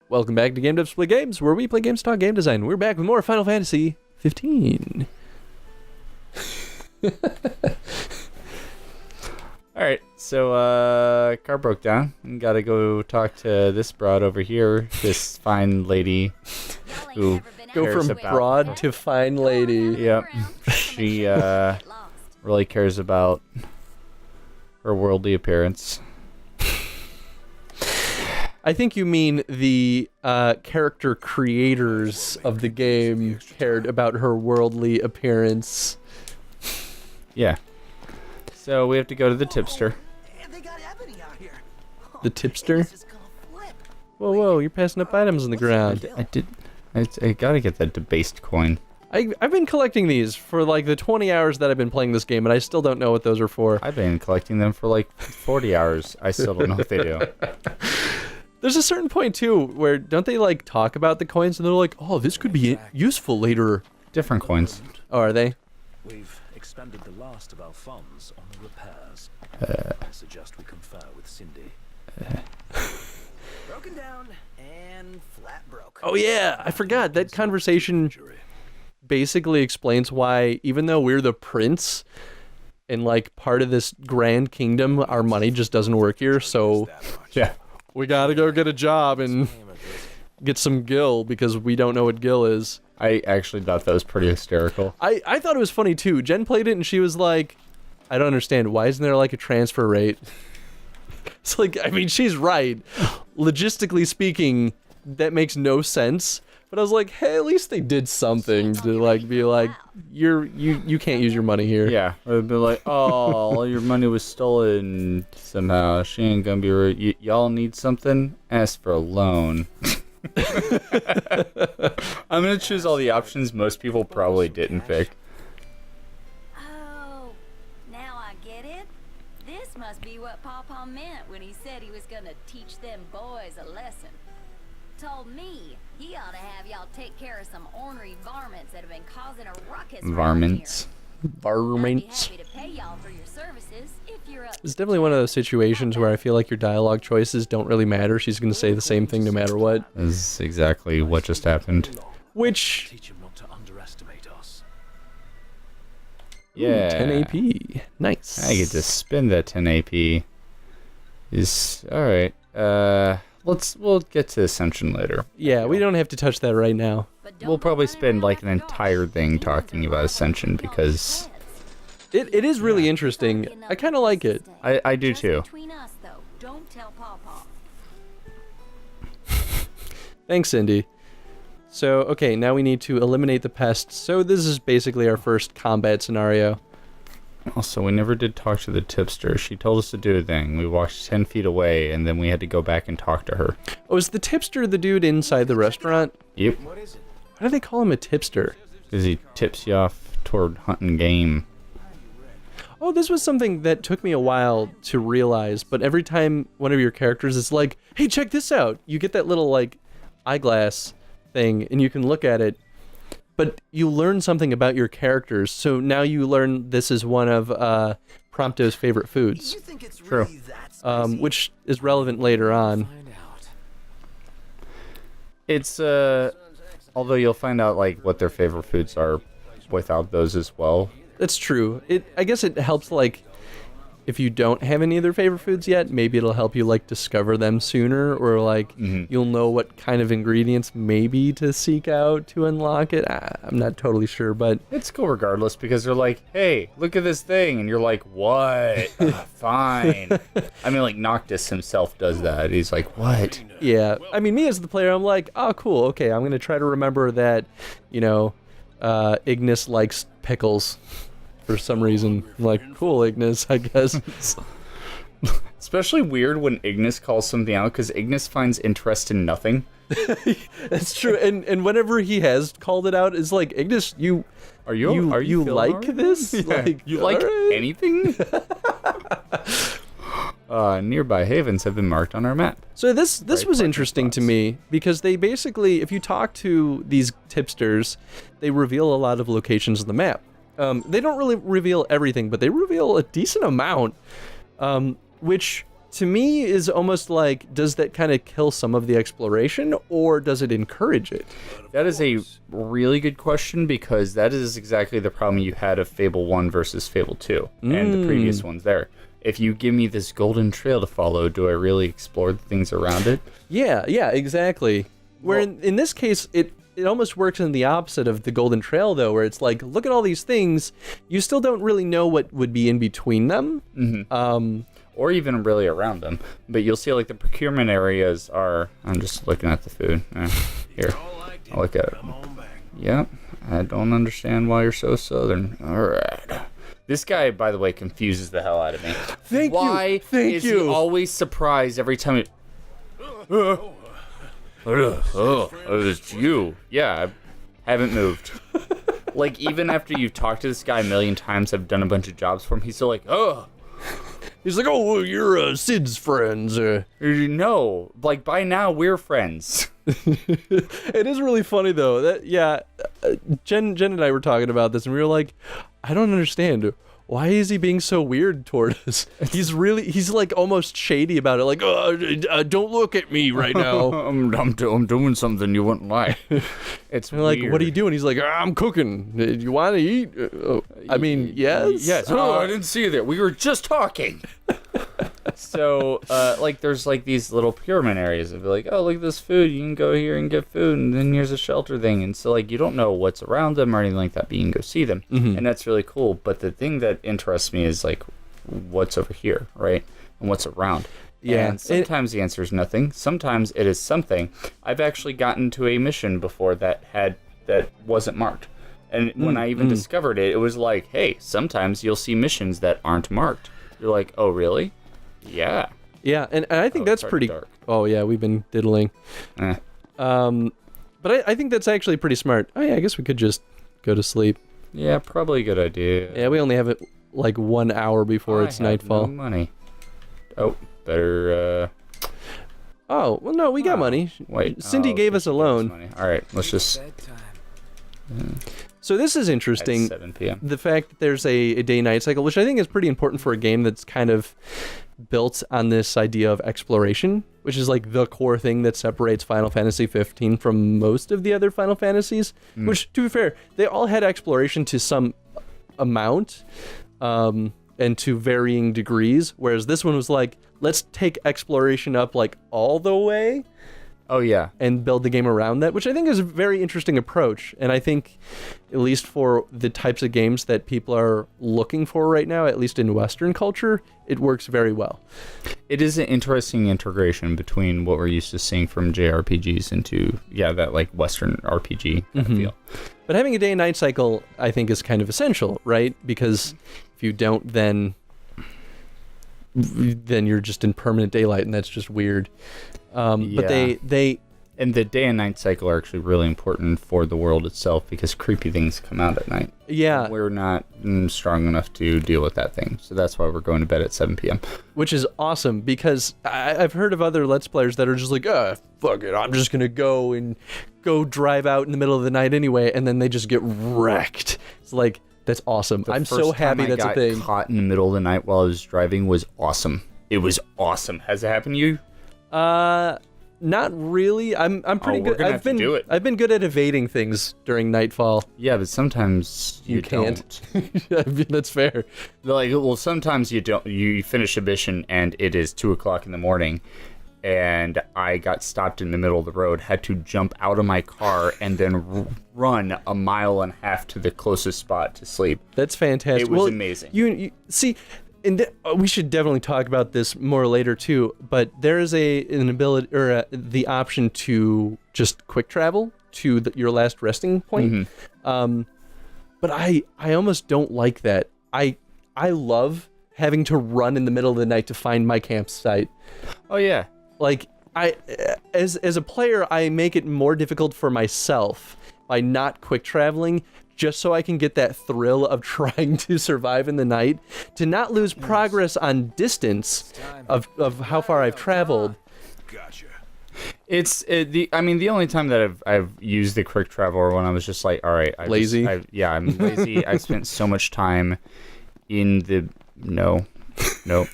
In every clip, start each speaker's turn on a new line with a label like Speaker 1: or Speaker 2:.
Speaker 1: Welcome back to Game Devs Play Games, where we play games, talk game design. We're back with more Final Fantasy 15.
Speaker 2: Alright, so, car broke down. Gotta go talk to this broad over here, this fine lady who
Speaker 1: Go from broad to fine lady.
Speaker 2: Yep. She, really cares about her worldly appearance.
Speaker 1: I think you mean the character creators of the game cared about her worldly appearance.
Speaker 2: Yeah. So we have to go to the tipster.
Speaker 1: The tipster? Whoa, whoa, you're passing up items on the ground.
Speaker 2: I gotta get that debased coin.
Speaker 1: I've been collecting these for like the 20 hours that I've been playing this game, and I still don't know what those are for.
Speaker 2: I've been collecting them for like 40 hours. I still don't know what they do.
Speaker 1: There's a certain point, too, where don't they, like, talk about the coins, and they're like, oh, this could be useful later.
Speaker 2: Different coins.
Speaker 1: Oh, are they?
Speaker 3: We've expended the last of our funds on the repairs. I suggest we confer with Cindy.
Speaker 4: Broken down and flat broke.
Speaker 1: Oh, yeah, I forgot. That conversation basically explains why, even though we're the prince and, like, part of this grand kingdom, our money just doesn't work here, so...
Speaker 2: Yeah.
Speaker 1: We gotta go get a job and get some gil because we don't know what gil is.
Speaker 2: I actually thought that was pretty hysterical.
Speaker 1: I thought it was funny too. Jen played it and she was like, I don't understand. Why isn't there like a transfer rate? It's like, I mean, she's right. Logistically speaking, that makes no sense. But I was like, hey, at least they did something to like be like, you can't use your money here.
Speaker 2: Yeah, it would be like, oh, all your money was stolen somehow. She ain't gonna be y'all need something? Ask for a loan. I'm gonna choose all the options most people probably didn't pick.
Speaker 5: Oh, now I get it. This must be what Pawpaw meant when he said he was gonna teach them boys a lesson. Told me he ought to have y'all take care of some ornery varmints that have been causing a ruckus.
Speaker 2: Varmints.
Speaker 1: Varmints.
Speaker 5: I'd be happy to pay y'all for your services if you're up.
Speaker 1: It's definitely one of those situations where I feel like your dialogue choices don't really matter. She's gonna say the same thing no matter what.
Speaker 2: This is exactly what just happened.
Speaker 1: Which...
Speaker 3: Teach him not to underestimate us.
Speaker 2: Yeah.
Speaker 1: 10 AP. Nice.
Speaker 2: I get to spend that 10 AP. Alright. We'll get to Ascension later.
Speaker 1: Yeah, we don't have to touch that right now.
Speaker 2: We'll probably spend like an entire thing talking about Ascension because
Speaker 1: It is really interesting. I kind of like it.
Speaker 2: I do too.
Speaker 5: Between us, though, don't tell Pawpaw.
Speaker 1: Thanks, Cindy. So, okay, now we need to eliminate the pests. So this is basically our first combat scenario.
Speaker 2: Also, we never did talk to the tipster. She told us to do a thing. We walked 10 feet away, and then we had to go back and talk to her.
Speaker 1: Oh, is the tipster the dude inside the restaurant?
Speaker 2: Yep.
Speaker 1: Why do they call him a tipster?
Speaker 2: Because he tips you off toward hunting game.
Speaker 1: Oh, this was something that took me a while to realize, but every time one of your characters is like, hey, check this out, you get that little, like, eyeglass thing, and you can look at it, but you learn something about your characters, so now you learn this is one of Prompto's favorite foods.
Speaker 2: True.
Speaker 1: Which is relevant later on.
Speaker 2: It's, although you'll find out, like, what their favorite foods are without those as well.
Speaker 1: That's true. I guess it helps, like, if you don't have any of their favorite foods yet, maybe it'll help you, like, discover them sooner, or, like, you'll know what kind of ingredients maybe to seek out to unlock it. I'm not totally sure, but...
Speaker 2: It's cool regardless, because they're like, hey, look at this thing, and you're like, what? Fine. I mean, like, Noctis himself does that. He's like, what?
Speaker 1: Yeah. I mean, me as the player, I'm like, oh, cool, okay, I'm going to try to remember that, you know, Ignis likes pickles. For some reason. I'm like, cool, Ignis, I guess.
Speaker 2: Especially weird when Ignis calls something out, because Ignis finds interest in nothing.
Speaker 1: That's true, and whenever he has called it out, it's like, Ignis, you like this?
Speaker 2: Yeah.
Speaker 1: Like,
Speaker 2: you like
Speaker 1: right.
Speaker 2: anything? Nearby havens have been marked on our map.
Speaker 1: So this was interesting to me, because they basically, if you talk to these tipsters, they reveal a lot of locations on the map. They don't really reveal everything, but they reveal a decent amount, which to me is almost like, does that kind of kill some of the exploration, or does it encourage it?
Speaker 2: That is a really good question, because that is exactly the problem you had of Fable 1 versus Fable 2 and the previous ones there. If you give me this golden trail to follow, do I really explore the things around it?
Speaker 1: Yeah, exactly. Where in this case, it almost works in the opposite of the golden trail, though, where it's like, look at all these things. You still don't really know what would be in between them.
Speaker 2: Mm-hmm. Or even really around them. But you'll see, like, the procurement areas are... I'm just looking at the food. Here, I'll look at it. Yep, I don't understand why you're so southern. All right. This guy, by the way, confuses the hell out of me. Why is he always surprised every time he... it's you. Yeah, I haven't moved. Like, even after you've talked to this guy a million times, I've done a bunch of jobs for him, he's still like, oh.
Speaker 1: He's like, oh, you're Sid's friends.
Speaker 2: No, like, by now, we're friends.
Speaker 1: It is really funny, though. Jen and I were talking about this, and we were like, I don't understand. Why is he being so weird toward us? He's like almost shady about it. Like, don't look at me right now.
Speaker 2: I'm doing something you wouldn't like. It's
Speaker 1: like,
Speaker 2: weird.
Speaker 1: what are you doing? He's like, I'm cooking. Do you want to eat? I mean, yes.
Speaker 2: Yes. Oh, I didn't see you there. We were just talking. So, like, there's like these little pyramid areas of like, oh, look at this food. You can go here and get food, and then here's a shelter thing. And so, like, you don't know what's around them or anything like that, but you can go see them, and that's really cool. But the thing that interests me is like, what's over here, right? And what's around.
Speaker 1: Yeah.
Speaker 2: And sometimes the answer is nothing. Sometimes it is something. I've actually gotten to a mission before that wasn't marked. And when I even discovered it, it was like, hey, sometimes you'll see missions that aren't marked. You're like, oh, really? Yeah.
Speaker 1: Yeah, and I think that's pretty...
Speaker 2: dark.
Speaker 1: Oh, yeah, we've been diddling. But I think that's actually pretty smart. Oh, yeah, I guess we could just go to sleep.
Speaker 2: Yeah, probably a good idea.
Speaker 1: Yeah, we only have it like 1 hour before it's nightfall.
Speaker 2: No money. Oh, better...
Speaker 1: Oh, well, no, we got money.
Speaker 2: Wait.
Speaker 1: Cindy gave us a loan.
Speaker 2: Money. All right, let's just...
Speaker 1: So this is interesting.
Speaker 2: At 7 p.m.
Speaker 1: The fact that there's a day-night cycle, which I think is pretty important for a game that's kind of built on this idea of exploration, which is like the core thing that separates Final Fantasy 15 from most of the other Final Fantasies, which, to be fair, they all had exploration to some amount, and to varying degrees, whereas this one was like, let's take exploration up like all the way.
Speaker 2: Oh, yeah.
Speaker 1: And build the game around that, which I think is a very interesting approach. And I think, at least for the types of games that people are looking for right now, at least in Western culture, it works very well.
Speaker 2: It is an interesting integration between what we're used to seeing from JRPGs into, that like Western RPG kind of feel.
Speaker 1: But having a day and night cycle, I think, is kind of essential, right? Because if you don't, then you're just in permanent daylight, and that's just weird. But they
Speaker 2: and the day and night cycle are actually really important for the world itself, because creepy things come out at night.
Speaker 1: Yeah.
Speaker 2: We're not strong enough to deal with that thing. So that's why we're going to bed at 7 p.m.
Speaker 1: Which is awesome, because I've heard of other Let's Players that are just like, fuck it, I'm just going to go drive out in the middle of the night anyway, and then they just get wrecked. It's like, that's awesome. I'm so happy that's a thing.
Speaker 2: The first time I got caught in the middle of the night while I was driving was awesome. It was awesome. Has it happened to you?
Speaker 1: Not really. I'm pretty good.
Speaker 2: We're gonna have to do it.
Speaker 1: I've been good at evading things during nightfall.
Speaker 2: Yeah, but sometimes you
Speaker 1: can't.
Speaker 2: Don't.
Speaker 1: I mean, that's fair.
Speaker 2: Like, well, sometimes you don't. You finish a mission and it is 2:00 in the morning, and I got stopped in the middle of the road. Had to jump out of my car and then run 1.5 miles to the closest spot to sleep.
Speaker 1: That's fantastic.
Speaker 2: It was amazing.
Speaker 1: You see. And we should definitely talk about this more later too, but there is an ability or the option to just quick travel to your last resting point. But I almost don't like that. I love having to run in the middle of the night to find my campsite.
Speaker 2: Oh yeah.
Speaker 1: Like as a player, I make it more difficult for myself by not quick traveling, just so I can get that thrill of trying to survive in the night, to not lose progress on distance of how far I've traveled.
Speaker 3: Gotcha.
Speaker 2: The only time that I've used the quick travel when I was just like, all right, I'm lazy. I spent so much time in the nope.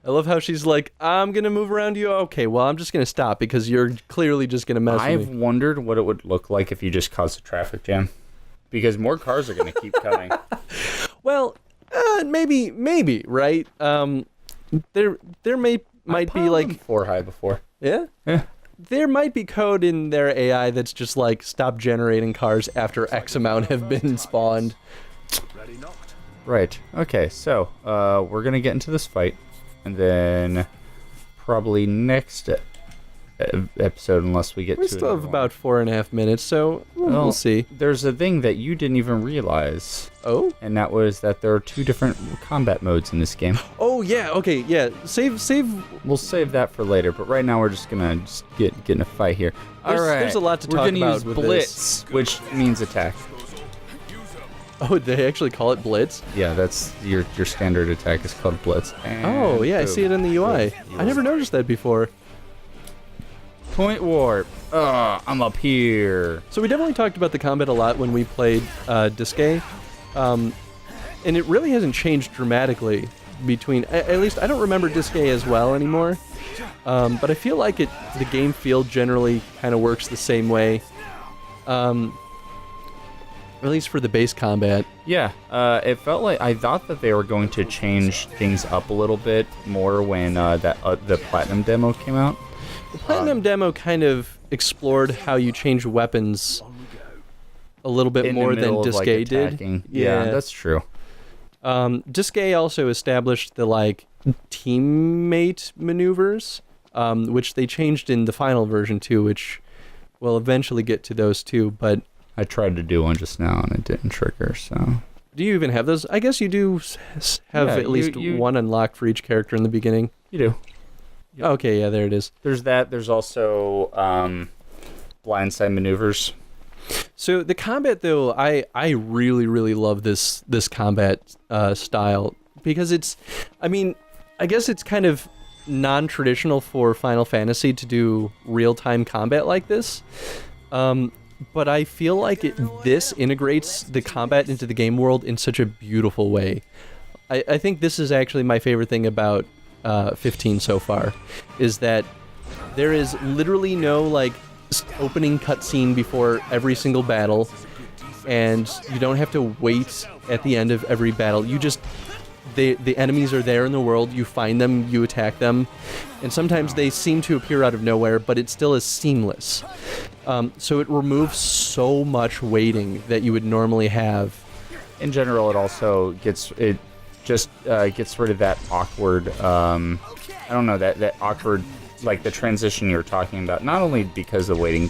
Speaker 1: I love how she's like, I'm going to move around you. Okay, well, I'm just going to stop because you're clearly just going to mess
Speaker 2: I've
Speaker 1: with me.
Speaker 2: wondered what it would look like if you just caused a traffic jam. Because more cars are going to keep coming.
Speaker 1: Well, maybe, right? There might be like
Speaker 2: 4 high before.
Speaker 1: Yeah? There might be code in their AI that's just like stop generating cars after X amount have been spawned.
Speaker 3: Ready knocked.
Speaker 2: Right. Okay, so we're going to get into this fight. And then probably next episode, unless we get
Speaker 1: We
Speaker 2: to
Speaker 1: still have
Speaker 2: another
Speaker 1: about 4.5 minutes, so we'll see.
Speaker 2: There's a thing that you didn't even realize.
Speaker 1: Oh?
Speaker 2: And that was that there are 2 different combat modes in this game.
Speaker 1: Oh, yeah, okay, yeah. Save.
Speaker 2: We'll save that for later, but right now we're just gonna get in a fight here. All right.
Speaker 1: There's a lot to talk
Speaker 2: We're gonna
Speaker 1: about
Speaker 2: use
Speaker 1: with
Speaker 2: Blitz, which means attack.
Speaker 1: Oh, they actually call it Blitz?
Speaker 2: Yeah, that's your standard attack is called Blitz. And
Speaker 1: Oh, yeah, I see it in the UI.
Speaker 2: boom.
Speaker 1: I never noticed that before.
Speaker 2: Point warp. I'm up here.
Speaker 1: So we definitely talked about the combat a lot when we played Disgaea, and it really hasn't changed dramatically between. At least I don't remember Disgaea as well anymore, but I feel like the game feel generally kind of works the same way, at least for the base combat.
Speaker 2: Yeah, it felt like I thought that they were going to change things up a little bit more when the Platinum demo came out.
Speaker 1: The Platinum demo kind of explored how you change weapons a little bit
Speaker 2: In the
Speaker 1: more than
Speaker 2: middle of, like,
Speaker 1: Disgaea did.
Speaker 2: attacking. Yeah, that's true.
Speaker 1: Disgaea also established the like teammate maneuvers, which they changed in the final version too, which we'll eventually get to those too. But
Speaker 2: I tried to do one just now and it didn't trigger, so...
Speaker 1: do you even have those? I guess you do have
Speaker 2: Yeah,
Speaker 1: at least one unlocked for each character in the beginning.
Speaker 2: You do.
Speaker 1: Okay, yeah, there it is.
Speaker 2: There's that. There's also blindside maneuvers.
Speaker 1: So the combat, though, I really, really love this combat style because it's, I mean, I guess it's kind of non-traditional for Final Fantasy to do real-time combat like this. But I feel like this integrates the combat into the game world in such a beautiful way. I think this is actually my favorite thing about 15 so far, is that there is literally no like opening cutscene before every single battle, and you don't have to wait at the end of every battle. You just the enemies are there in the world, you find them, you attack them, and sometimes they seem to appear out of nowhere, but it still is seamless. So it removes so much waiting that you would normally have.
Speaker 2: In general, it also gets rid of that awkward, I don't know, that awkward, like the transition you were talking about, not only because of waiting,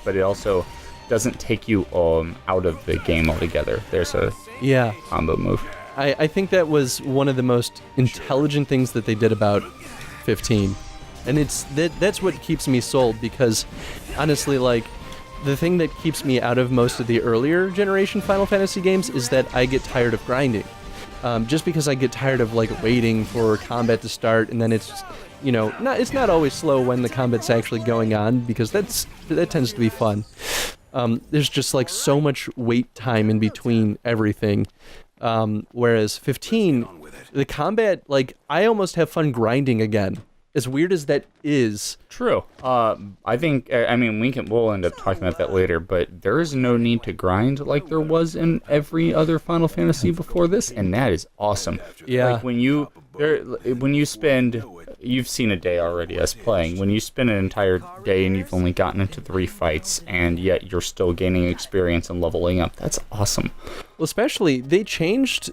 Speaker 2: but it also doesn't take you out of the game altogether. There's a combo move.
Speaker 1: I think that was one of the most intelligent things that they did about 15. And that's what keeps me sold, because honestly, like, the thing that keeps me out of most of the earlier generation Final Fantasy games is that I get tired of grinding. Just because I get tired of like waiting for combat to start, and then it's, you know, it's not always slow when the combat's actually going on, because that tends to be fun. There's just like so much wait time in between everything. Whereas 15, the combat, like, I almost have fun grinding again. As weird as that is.
Speaker 2: True. I think, I mean, we'll end up talking about that later, but there is no need to grind like there was in every other Final Fantasy before this, and that is awesome.
Speaker 1: Yeah.
Speaker 2: Like, when you spend, you've seen a day already us playing, when you spend an entire day and you've only gotten into 3 fights, and yet you're still gaining experience and leveling up, that's awesome.
Speaker 1: Well, especially, they changed,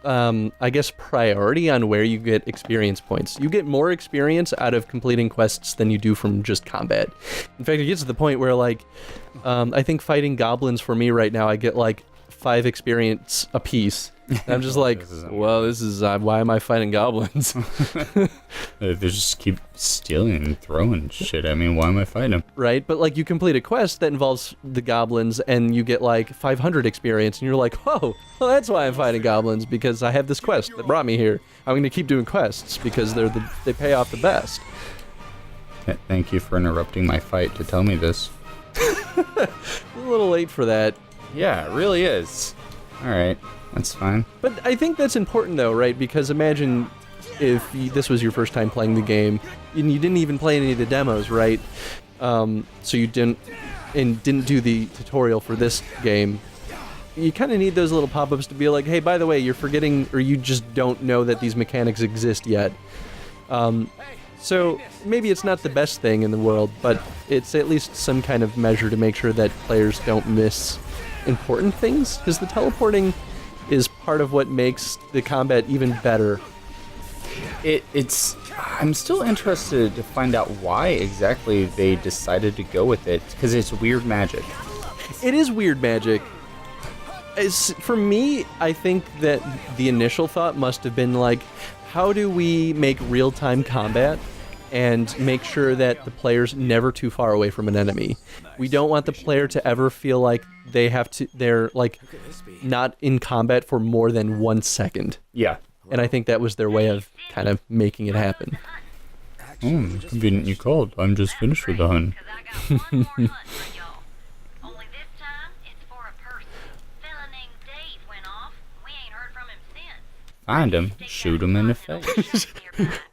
Speaker 1: I guess, priority on where you get experience points. You get more experience out of completing quests than you do from just combat. In fact, it gets to the point where, like, I think fighting goblins for me right now, I get, like, 5 experience a piece. And I'm just like, well, this is, why am I fighting goblins?
Speaker 2: They just keep stealing and throwing shit. I mean, why am I fighting them?
Speaker 1: Right? But, like, you complete a quest that involves the goblins, and you get, like, 500 experience, and you're like, oh, well, that's why I'm fighting goblins, because I have this quest that brought me here. I'm going to keep doing quests, because they pay off the best.
Speaker 2: Thank you for interrupting my fight to tell me this.
Speaker 1: A little late for that.
Speaker 2: Yeah, it really is. All right, that's fine.
Speaker 1: But I think that's important, though, right? Because imagine if this was your first time playing the game, and you didn't even play any of the demos, right? So you didn't do the tutorial for this game. You kind of need those little pop-ups to be like, hey, by the way, you're forgetting, or you just don't know that these mechanics exist yet. So maybe it's not the best thing in the world, but it's at least some kind of measure to make sure that players don't miss important things, because the teleporting is part of what makes the combat even better.
Speaker 2: I'm still interested to find out why exactly they decided to go with it, because it's weird magic.
Speaker 1: It is weird magic. For me, I think that the initial thought must have been like, how do we make real-time combat and make sure that the player's never too far away from an enemy? We don't want the player to ever feel like they're like not in combat for more than 1 second.
Speaker 2: Yeah.
Speaker 1: And I think that was their way of kind of making it happen.
Speaker 2: Convenient you called. I'm just finished with the hunt.
Speaker 5: Only this time, it's for a person. Fella named Dave went off. We ain't heard from him since.
Speaker 2: Find him, shoot him in the face.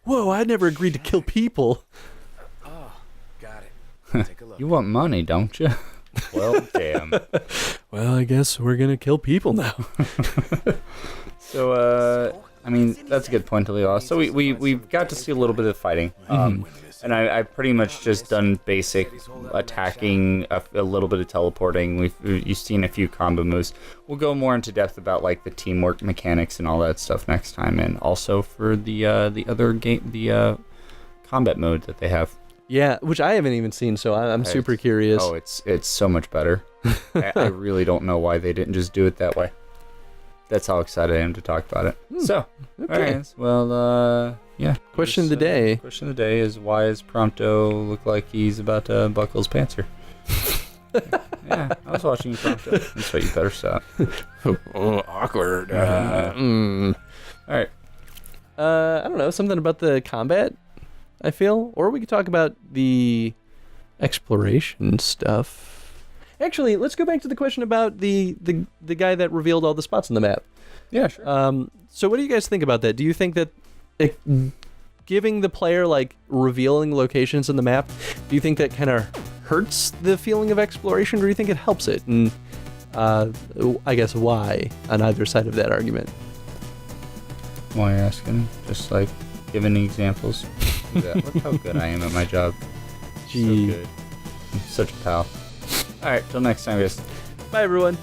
Speaker 1: Whoa, I never agreed to kill people.
Speaker 3: Got it. Take a look.
Speaker 2: You want money, don't you? Well, damn.
Speaker 1: Well, I guess we're gonna kill people now.
Speaker 2: So, I mean, that's a good point to leave off. So we got to see a little bit of fighting. And I've pretty much just done basic attacking, a little bit of teleporting. You've seen a few combo moves. We'll go more into depth about like the teamwork mechanics and all that stuff next time, and also for the other game, the combat mode that they have.
Speaker 1: Yeah, which I haven't even seen, so I'm super curious.
Speaker 2: Oh, it's so much better. I really don't know why they didn't just do it that way. That's how excited I am to talk about it. So,
Speaker 1: okay.
Speaker 2: all right. Well, yeah.
Speaker 1: Question of the day.
Speaker 2: Question of the day is, why does Prompto look like he's about to buckle his pants here? Yeah, I was watching you, Prompto. That's right, you better stop.
Speaker 1: Oh, awkward.
Speaker 2: All right.
Speaker 1: I don't know, something about the combat, I feel? Or we could talk about the exploration stuff. Actually, let's go back to the question about the guy that revealed all the spots on the map.
Speaker 2: Yeah, sure.
Speaker 1: So what do you guys think about that? Do you think that giving the player, like, revealing locations on the map, do you think that kind of hurts the feeling of exploration, or do you think it helps it? And I guess why on either side of that argument?
Speaker 2: Why are you asking? Just, like, give any examples. Look how good I am at my job.
Speaker 1: Gee.
Speaker 2: So good. I'm such a pal. All right, till next time, guys.
Speaker 1: Bye, everyone.